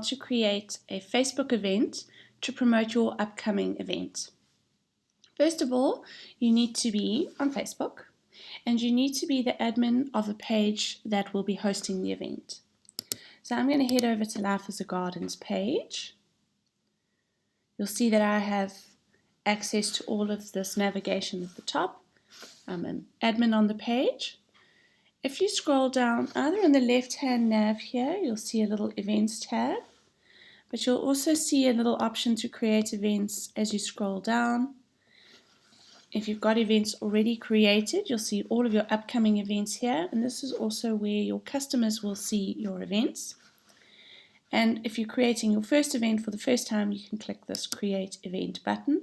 to create a Facebook event to promote your upcoming event. First of all, you need to be on Facebook and you need to be the admin of a page that will be hosting the event. So I'm going to head over to Life as a Garden's page. You'll see that I have access to all of this navigation at the top. I'm an admin on the page. If you scroll down, either in the left-hand nav here, you'll see a little Events tab, but you'll also see a little option to create events as you scroll down. If you've got events already created, you'll see all of your upcoming events here, and this is also where your customers will see your events. And if you're creating your first event for the first time, you can click this Create Event button,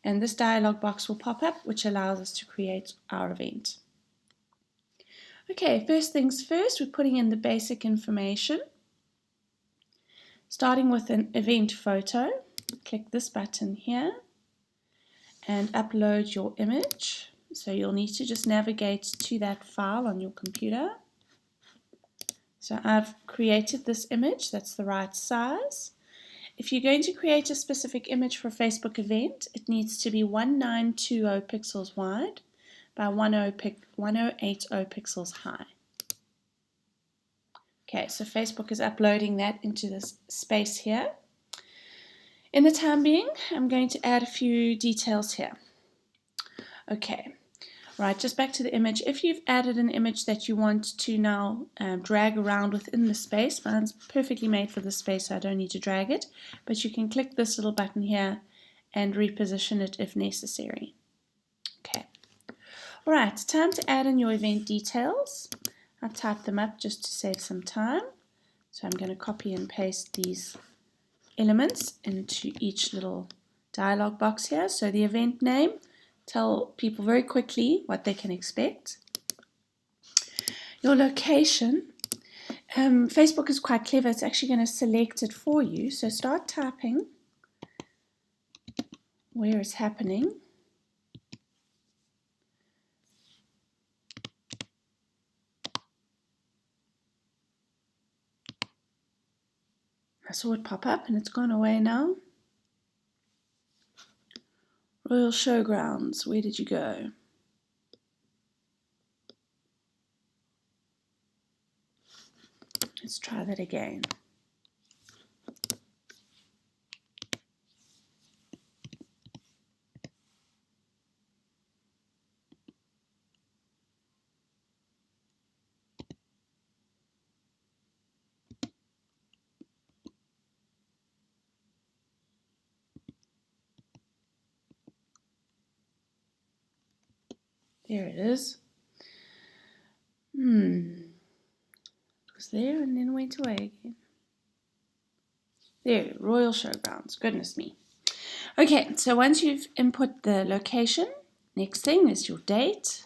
and this dialog box will pop up, which allows us to create our event. Okay, first things first, we're putting in the basic information. Starting with an event photo, click this button here and upload your image. So you'll need to just navigate to that file on your computer. So I've created this image, that's the right size. If you're going to create a specific image for a Facebook event, it needs to be 1920 pixels wide by 1080 pixels high. Okay, so Facebook is uploading that into this space here. In the time being, I'm going to add a few details here. Okay, right, just back to the image. If you've added an image that you want to now drag around within the space, mine's perfectly made for this space, so I don't need to drag it, but you can click this little button here and reposition it if necessary. Okay. All right, time to add in your event details. I've typed them up just to save some time. So I'm going to copy and paste these elements into each little dialog box here. So the event name, tell people very quickly what they can expect. Your location, Facebook is quite clever. It's actually going to select it for you. So start typing where it's happening. I saw it pop up and it's gone away now. Royal Showgrounds, where did you go? Let's try that again. There it is. It was there and then went away again. There, Royal Showgrounds. Goodness me. Okay, so once you've input the location, next thing is your date.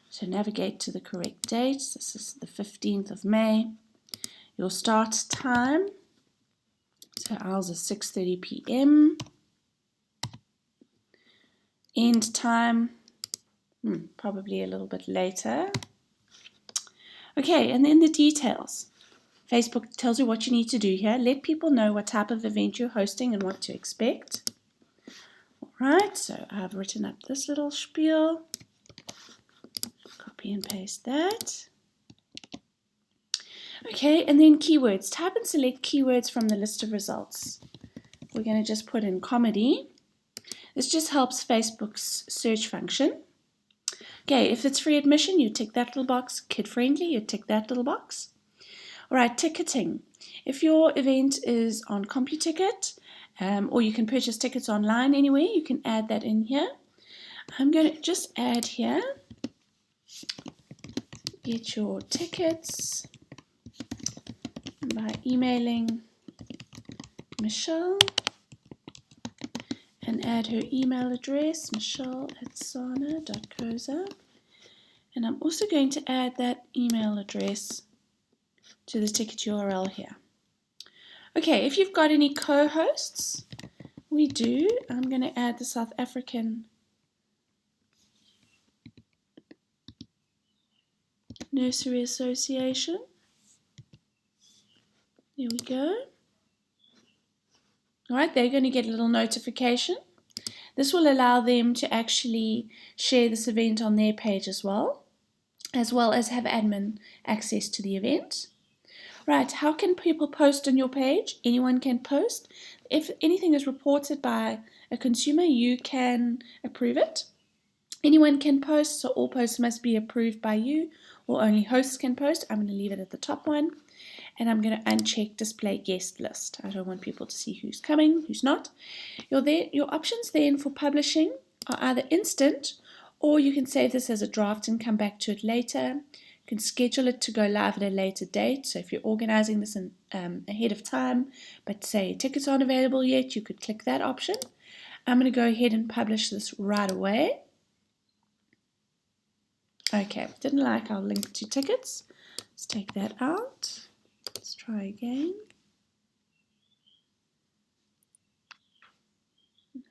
So navigate to the correct date. This is the 15th of May. Your start time. So ours is 6:30 p.m. End time. Probably a little bit later. Okay, and then the details. Facebook tells you what you need to do here. Let people know what type of event you're hosting and what to expect. All right, so I've written up this little spiel. Copy and paste that. Okay, and then keywords. Type and select keywords from the list of results. We're going to just put in comedy. This just helps Facebook's search function. Okay, if it's free admission, you tick that little box. Kid-friendly, you tick that little box. All right, ticketing. If your event is on CompuTicket, or you can purchase tickets online anywhere, you can add that in here. I'm going to just add here, get your tickets by emailing Michelle and add her email address, michelle@sana.coza. And I'm also going to add that email address to the ticket URL here. Okay, if you've got any co-hosts, we do. I'm going to add the South African Nursery Association. There we go. All right, they're going to get a little notification. This will allow them to actually share this event on their page as well as have admin access to the event. Right, how can people post on your page? Anyone can post. If anything is reported by a consumer, you can approve it. Anyone can post, so all posts must be approved by you, or only hosts can post. I'm going to leave it at the top one, and I'm going to uncheck display guest list. I don't want people to see who's coming, who's not. Your options then for publishing are either instant, or you can save this as a draft and come back to it later. You can schedule it to go live at a later date. So if you're organizing this ahead of time, but say tickets aren't available yet, you could click that option. I'm going to go ahead and publish this right away. Okay, didn't like our link to tickets. Let's take that out. Let's try again.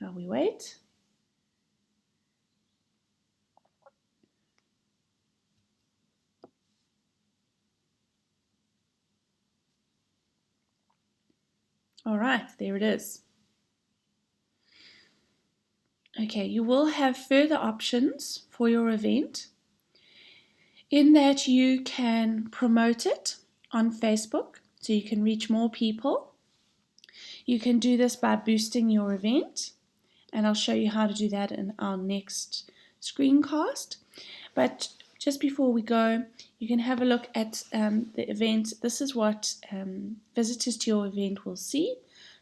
Now we wait. All right, there it is. Okay, you will have further options for your event in that you can promote it on Facebook so you can reach more people. You can do this by boosting your event, and I'll show you how to do that in our next screencast. But just before we go, you can have a look at the event. This is what visitors to your event will see.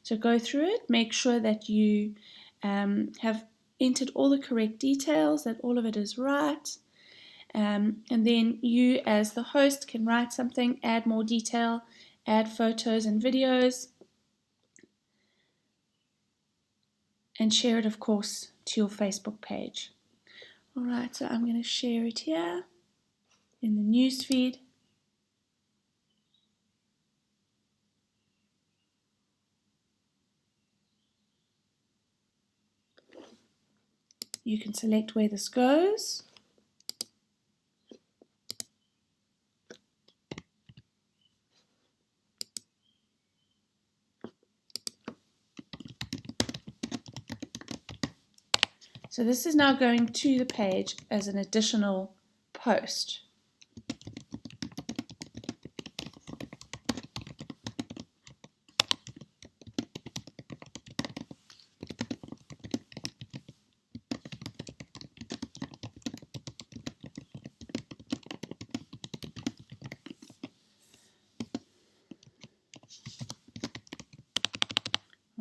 So go through it, make sure that you have entered all the correct details, that all of it is right. And then you as the host can write something, add more detail, add photos and videos, and share it, of course, to your Facebook page. All right, so I'm going to share it here in the newsfeed. You can select where this goes. So this is now going to the page as an additional post.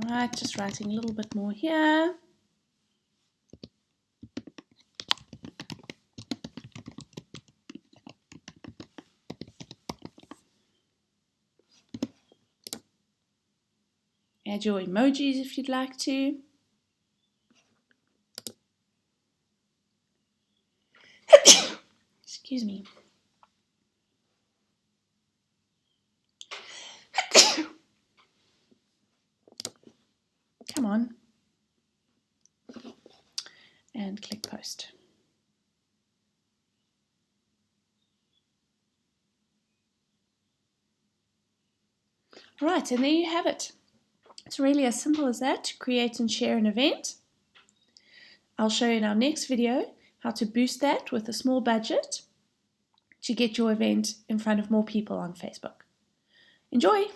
All right, just writing a little bit more here. Add your emojis if you'd like to. Excuse me. Come on. And click post. All right, and there you have it. It's really as simple as that to create and share an event. I'll show you in our next video how to boost that with a small budget to get your event in front of more people on Facebook. Enjoy!